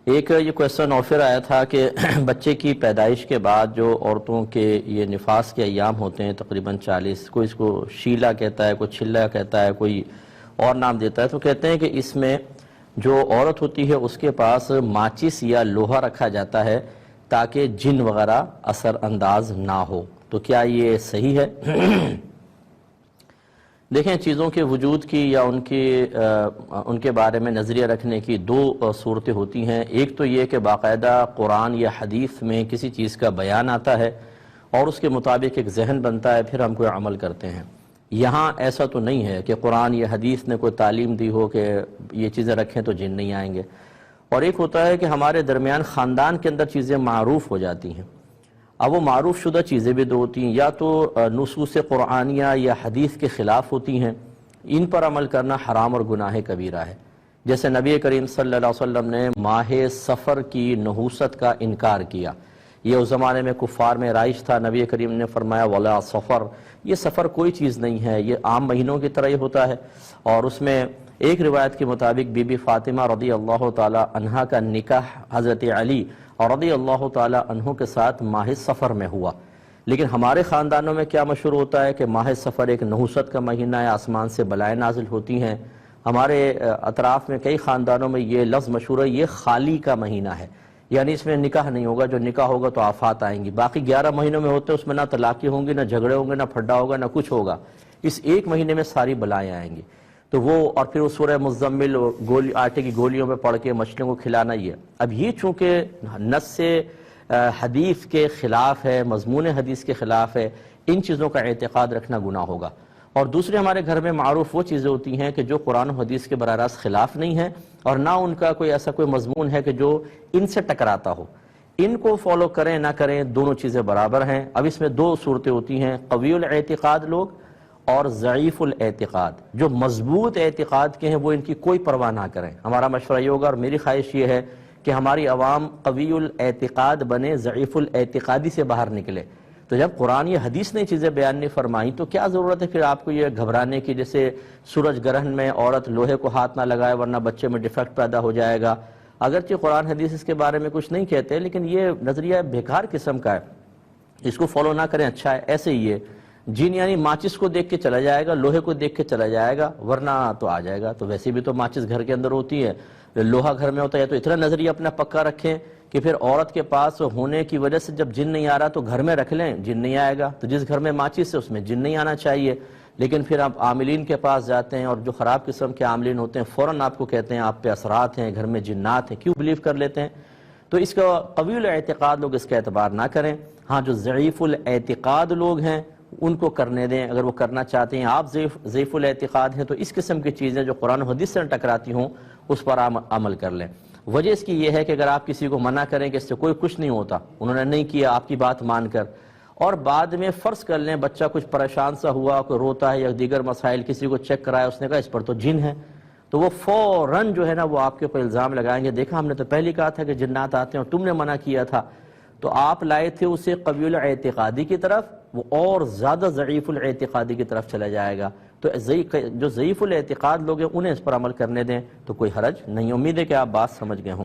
ایک یہ question offer آیا تھا کہ بچے کی پیدائش کے بعد جو عورتوں کے یہ نفاس کے ایام ہوتے ہیں تقریباً 40، کوئی اس کو شیلا کہتا ہے، کوئی چھلا کہتا ہے، کوئی اور نام دیتا ہے، تو کہتے ہیں کہ اس میں جو عورت ہوتی ہے اس کے پاس ماچس یا لوہا رکھا جاتا ہے تاکہ جن وغیرہ اثر انداز نہ ہو، تو کیا یہ صحیح ہے؟ دیکھیں، چیزوں کے وجود کی یا ان کے بارے میں نظریہ رکھنے کی دو صورتیں ہوتی ہیں۔ ایک تو یہ کہ باقاعدہ قرآن یا حدیث میں کسی چیز کا بیان آتا ہے اور اس کے مطابق ایک ذہن بنتا ہے، پھر ہم کوئی عمل کرتے ہیں۔ یہاں ایسا تو نہیں ہے کہ قرآن یا حدیث نے کوئی تعلیم دی ہو کہ یہ چیزیں رکھیں تو جن نہیں آئیں گے۔ اور ایک ہوتا ہے کہ ہمارے درمیان خاندان کے اندر چیزیں معروف ہو جاتی ہیں۔ اب وہ معروف شدہ چیزیں بھی دو ہوتی ہیں، یا تو نصوص قرآنیہ یا حدیث کے خلاف ہوتی ہیں، ان پر عمل کرنا حرام اور گناہ کبیرہ ہے۔ جیسے نبی کریم صلی اللہ علیہ وسلم نے ماہ سفر کی نحوست کا انکار کیا۔ یہ اس زمانے میں کفار میں رائج تھا، نبی کریم نے فرمایا ولا سفر، یہ سفر کوئی چیز نہیں ہے، یہ عام مہینوں کی طرح ہی ہوتا ہے۔ اور اس میں ایک روایت کے مطابق بی بی فاطمہ رضی اللہ تعالی عنہا کا نکاح حضرت علی اور رضی اللہ تعالی عنہ کے ساتھ ماہ سفر میں ہوا۔ لیکن ہمارے خاندانوں میں کیا مشہور ہوتا ہے کہ ماہ سفر ایک نحوست کا مہینہ ہے، آسمان سے بلائیں نازل ہوتی ہیں۔ ہمارے اطراف میں کئی خاندانوں میں یہ لفظ مشہور ہے، یہ خالی کا مہینہ ہے، یعنی اس میں نکاح نہیں ہوگا، جو نکاح ہوگا تو آفات آئیں گی۔ باقی 11 مہینوں میں ہوتے ہیں، اس میں نہ طلاقیں ہوں گی، نہ جھگڑے ہوں گے، نہ پھڈا ہوگا، نہ کچھ ہوگا۔ اس ایک مہینے میں ساری بلائیں آئیں گی۔ تو وہ اور پھر وہ سورہ مزمل آٹے کی گولیوں میں پڑھ کے مچھلیوں کو کھلانا ہی ہے۔ اب یہ چونکہ نص حدیث کے خلاف ہے، مضمون حدیث کے خلاف ہے، ان چیزوں کا اعتقاد رکھنا گناہ ہوگا۔ اور دوسرے ہمارے گھر میں معروف وہ چیزیں ہوتی ہیں کہ جو قرآن و حدیث کے براہ راست خلاف نہیں ہیں، اور نہ ان کا کوئی ایسا کوئی مضمون ہے کہ جو ان سے ٹکراتا ہو۔ ان کو فالو کریں نہ کریں، دونوں چیزیں برابر ہیں۔ اب اس میں دو صورتیں ہوتی ہیں، قوی الاعتقاد لوگ اور ضعیف الاعتقاد۔ جو مضبوط اعتقاد کے ہیں وہ ان کی کوئی پرواہ نہ کریں۔ ہمارا مشورہ یہ ہوگا اور میری خواہش یہ ہے کہ ہماری عوام قوی الاعتقاد بنے، ضعیف الاعتقادی سے باہر نکلے۔ تو جب قرآن یا حدیث نے چیزیں بیان نہیں فرمائیں تو کیا ضرورت ہے پھر آپ کو یہ گھبرانے کی، جیسے سورج گرہن میں عورت لوہے کو ہاتھ نہ لگائے ورنہ بچے میں ڈیفیکٹ پیدا ہو جائے گا۔ اگرچہ قرآن حدیث اس کے بارے میں کچھ نہیں کہتے، لیکن یہ نظریہ بیکار قسم کا ہے، اس کو فالو نہ کریں اچھا ہے۔ ایسے ہی ہے جن، یعنی ماچس کو دیکھ کے چلا جائے گا، لوہے کو دیکھ کے چلا جائے گا، ورنہ تو آ جائے گا۔ تو ویسے بھی تو ماچس گھر کے اندر ہوتی ہے، لوہا گھر میں ہوتا ہے۔ تو اتنا نظریہ اپنا پکا رکھیں کہ پھر عورت کے پاس ہونے کی وجہ سے جب جن نہیں آ رہا تو گھر میں رکھ لیں، جن نہیں آئے گا۔ تو جس گھر میں ماچس ہے اس میں جن نہیں آنا چاہیے۔ لیکن پھر آپ عاملین کے پاس جاتے ہیں اور جو خراب قسم کے عاملین ہوتے ہیں فوراً آپ کو کہتے ہیں آپ پہ اثرات ہیں، گھر میں جنات ہیں، کیوں بلیو کر لیتے ہیں؟ تو اس کا قوی الاعتقاد لوگ اس کا اعتبار نہ کریں۔ ہاں، جو ضعیف الاعتقاد لوگ ہیں ان کو کرنے دیں، اگر وہ کرنا چاہتے ہیں۔ آپ ضعیف الاعتقاد ہیں تو اس قسم کی چیزیں جو قرآن و حدیث سے ٹکراتی ہوں اس پر عمل کر لیں۔ وجہ اس کی یہ ہے کہ اگر آپ کسی کو منع کریں کہ اس سے کوئی کچھ نہیں ہوتا، انہوں نے نہیں کیا آپ کی بات مان کر، اور بعد میں فرض کر لیں بچہ کچھ پریشان سا ہوا، کوئی روتا ہے یا دیگر مسائل، کسی کو چیک کرایا، اس نے کہا اس پر تو جن ہے، تو وہ فوراً جو ہے نا وہ آپ کے اوپر الزام لگائیں گے، دیکھا ہم نے تو پہلے کہا تھا کہ جنات آتے ہیں اور تم نے منع کیا تھا۔ تو آپ لائے تھے اسے قوی الاعتقادی کی طرف، وہ اور زیادہ ضعیف الاعتقادی کی طرف چلا جائے گا۔ تو جو ضعیف الاعتقاد لوگ ہیں انہیں اس پر عمل کرنے دیں تو کوئی حرج نہیں۔ امید ہے کہ آپ بات سمجھ گئے ہوں۔